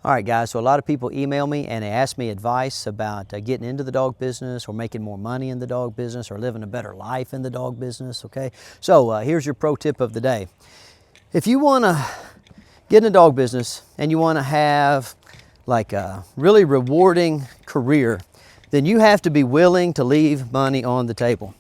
All right, guys, so a lot of people email me and they ask me advice about getting into the dog business or making more money in the dog business or living a better life in the dog business, okay? So here's your pro tip of the day. If you want to get in the dog business and you want to have like a really rewarding career, then you have to be willing to leave money on the table.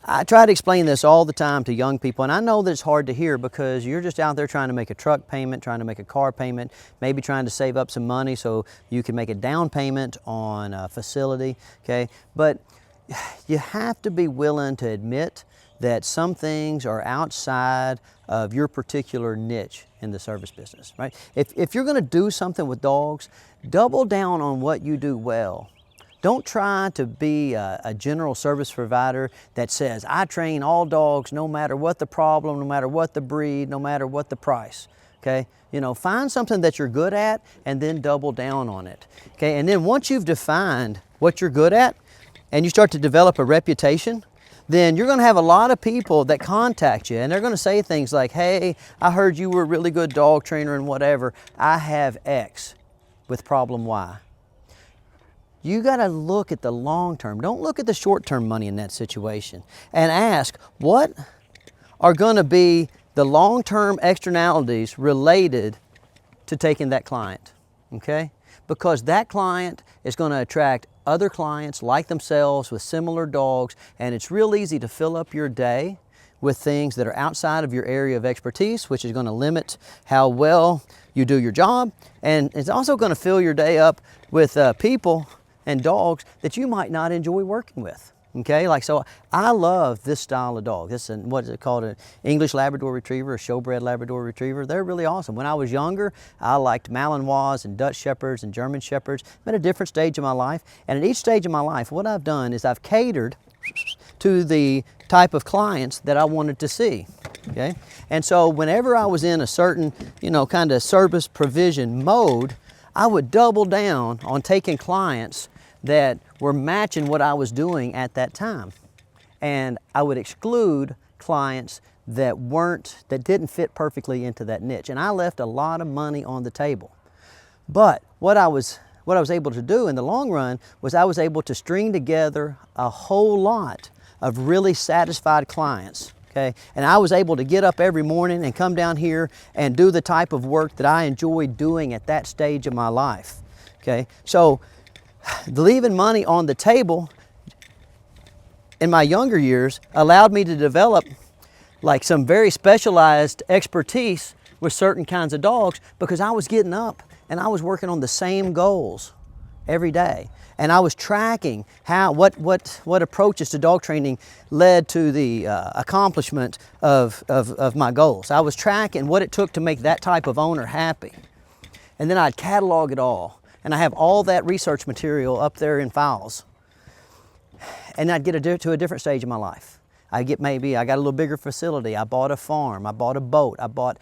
I try to explain this all the time to young people, and I know that it's hard to hear because you're just out there trying to make a truck payment, trying to make a car payment, maybe trying to save up some money so you can make a down payment on a facility, okay? But you have to be willing to admit that some things are outside of your particular niche in the service business, right? If you're gonna do something with dogs, double down on what you do well. Don't try to be a general service provider that says, I train all dogs no matter what the problem, no matter what the breed, no matter what the price, okay? You know, find something that you're good at and then double down on it, okay? And then once you've defined what you're good at and you start to develop a reputation, then you're gonna have a lot of people that contact you and they're gonna say things like, hey, I heard you were a really good dog trainer and whatever. I have X with problem Y. You got to look at the long term. Don't look at the short term money in that situation and ask what are going to be the long term externalities related to taking that client, okay? Because that client is going to attract other clients like themselves with similar dogs, and it's real easy to fill up your day with things that are outside of your area of expertise, which is going to limit how well you do your job, and it's also going to fill your day up with people and dogs that you might not enjoy working with, okay? Like, so I love this style of dog. This is, what is it called, an English Labrador Retriever, a showbred Labrador Retriever. They're really awesome. When I was younger, I liked Malinois and Dutch Shepherds and German Shepherds. I'm at a different stage of my life, and at each stage of my life, what I've done is I've catered to the type of clients that I wanted to see, okay? And so whenever I was in a certain, you know, kind of service provision mode, I would double down on taking clients that were matching what I was doing at that time. And I would exclude clients that didn't fit perfectly into that niche. And I left a lot of money on the table. But what I was able to do in the long run was I was able to string together a whole lot of really satisfied clients, okay? And I was able to get up every morning and come down here and do the type of work that I enjoyed doing at that stage of my life, okay? So leaving money on the table in my younger years allowed me to develop like some very specialized expertise with certain kinds of dogs because I was getting up and I was working on the same goals every day. And I was tracking what approaches to dog training led to the accomplishment of my goals. I was tracking what it took to make that type of owner happy. And then I'd catalog it all. And I have all that research material up there in files. And I'd get to a different stage of my life. I got a little bigger facility. I bought a farm. I bought a boat. I bought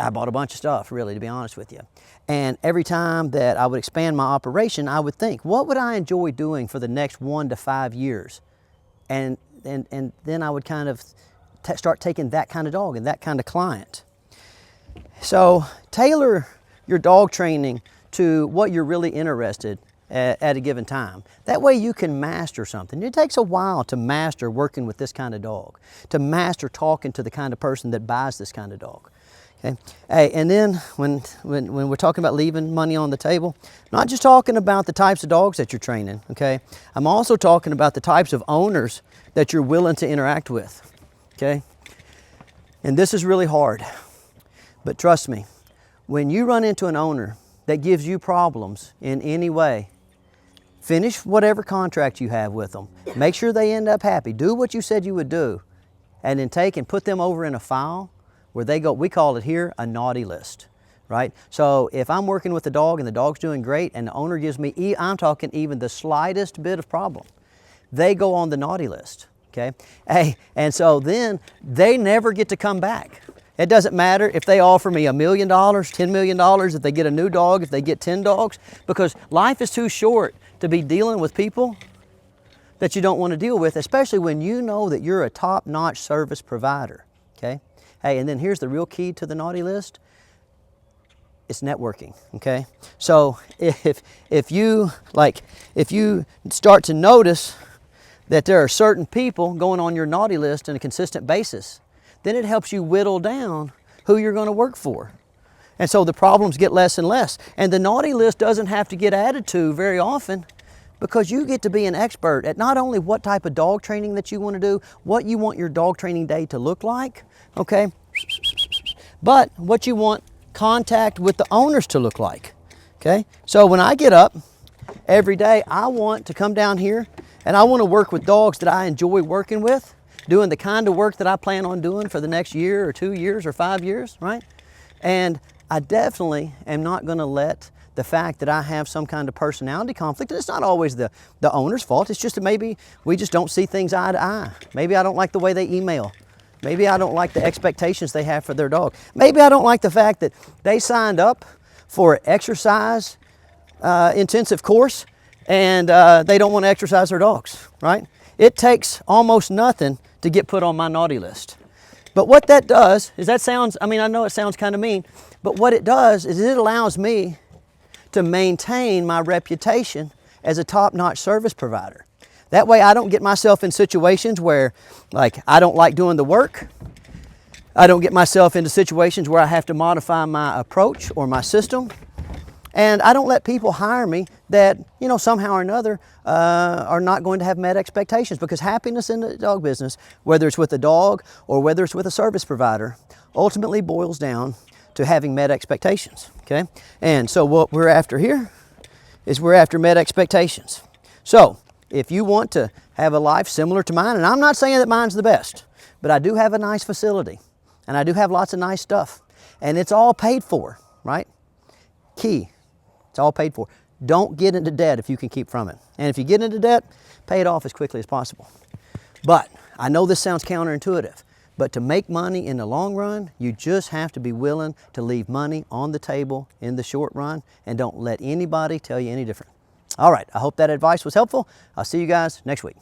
a bunch of stuff, really, to be honest with you. And every time that I would expand my operation, I would think, what would I enjoy doing for the next 1 to 5 years? And then I would kind of start taking that kind of dog and that kind of client. So tailor your dog training to what you're really interested at a given time. That way you can master something. It takes a while to master working with this kind of dog, to master talking to the kind of person that buys this kind of dog. Okay? Hey, and then when we're talking about leaving money on the table, I'm not just talking about the types of dogs that you're training, okay? I'm also talking about the types of owners that you're willing to interact with, okay? And this is really hard, but trust me, when you run into an owner that gives you problems in any way, finish whatever contract you have with them. Make sure they end up happy. Do what you said you would do. And then take and put them over in a file where they go, we call it here a naughty list, right? So if I'm working with the dog and the dog's doing great and the owner gives me, I'm talking even the slightest bit of problem, they go on the naughty list, okay? Hey, and so then they never get to come back. It doesn't matter if they offer me $1 million, $10 million, if they get a new dog, if they get 10 dogs, because life is too short to be dealing with people that you don't want to deal with, especially when you know that you're a top-notch service provider, okay? Hey, and then here's the real key to the naughty list. It's networking, okay? So if you start to notice that there are certain people going on your naughty list on a consistent basis, then it helps you whittle down who you're going to work for. And so the problems get less and less. And the naughty list doesn't have to get added to very often, because you get to be an expert at not only what type of dog training that you want to do, what you want your dog training day to look like, okay, but what you want contact with the owners to look like, okay? So when I get up every day, I want to come down here and I want to work with dogs that I enjoy working with, doing the kind of work that I plan on doing for the next year or 2 years or 5 years, right? And I definitely am not going to let the fact that I have some kind of personality conflict, and it's not always the owner's fault, it's just that maybe we just don't see things eye to eye. Maybe I don't like the way they email. Maybe I don't like the expectations they have for their dog. Maybe I don't like the fact that they signed up for an exercise intensive course and they don't want to exercise their dogs, right? It takes almost nothing to get put on my naughty list. But what that does is I know it sounds kind of mean, but what it does is it allows me to maintain my reputation as a top-notch service provider. That way I don't get myself in situations where, like, I don't like doing the work. I don't get myself into situations where I have to modify my approach or my system. And I don't let people hire me that, somehow or another are not going to have met expectations, because happiness in the dog business, whether it's with a dog or whether it's with a service provider, ultimately boils down to having met expectations, okay? And so what we're after here is we're after met expectations. So if you want to have a life similar to mine, and I'm not saying that mine's the best, but I do have a nice facility and I do have lots of nice stuff and it's all paid for, right? Key, it's all paid for. Don't get into debt if you can keep from it. And if you get into debt, pay it off as quickly as possible. But I know this sounds counterintuitive, but to make money in the long run, you just have to be willing to leave money on the table in the short run, and don't let anybody tell you any different. All right, I hope that advice was helpful. I'll see you guys next week.